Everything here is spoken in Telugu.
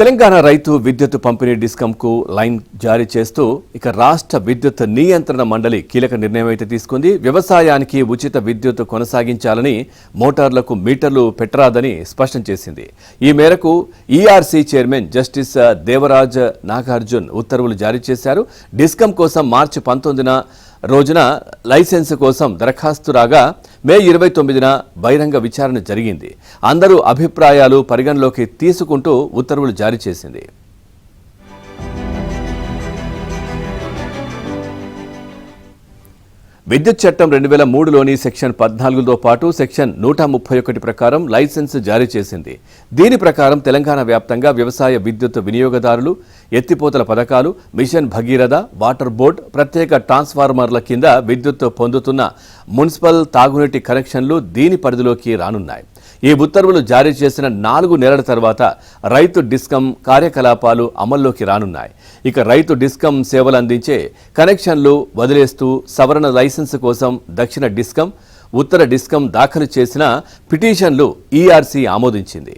తెలంగాణ రైతు విద్యుత్ పంపిణీ డిస్కంకు లైన్ జారీ చేస్తూ ఇక రాష్ట్ర విద్యుత్ నియంత్రణ మండలి కీలక నిర్ణయం అయితే తీసుకుంది. వ్యవసాయానికి ఉచిత విద్యుత్ కొనసాగించాలని, మోటార్లకు మీటర్లు పెట్టరాదని స్పష్టం చేసింది. ఈ మేరకు ERC chairman justice Devaraj Nagarjun ఉత్తర్వులు జారీ చేశారు. డిస్కం కోసం మార్చి 19న రోజున లైసెన్స్ కోసం దరఖాస్తు రాగా మే 29న బహిరంగ విచారణ జరిగింది. అందరూ అభిప్రాయాలు పరిగణలోకి తీసుకుంటూ ఉత్తర్వులు జారీ చేసింది. విద్యుత్ చట్టం 2003లోని సెక్షన్ 14తో పాటు సెక్షన్ 131 ప్రకారం లైసెన్స్ జారీ చేసింది. దీని ప్రకారం తెలంగాణ వ్యాప్తంగా వ్యవసాయ విద్యుత్ వినియోగదారులు, ఎత్తిపోతల పథకాలు, మిషన్ భగీరథ, వాటర్ బోర్డ్, ప్రత్యేక ట్రాన్స్ఫార్మర్ల కింద విద్యుత్ పొందుతున్న మున్సిపల్ తాగునీటి కనెక్షన్లు దీని పరిధిలోకి రానున్నాయి. ఈ ఉత్తర్వులు జారీ చేసిన 4 నెలల తర్వాత రైతు డిస్కం కార్యకలాపాలు అమల్లోకి రానున్నాయి. ఇక రైతు డిస్కం సేవలు అందించే కనెక్షన్లు వదిలేస్తూ సవరణ లైసెన్స్ కోసం దక్షిణ డిస్కం, ఉత్తర డిస్కం దాఖలు చేసిన పిటిషన్లు ఈఆర్సీ ఆమోదించింది.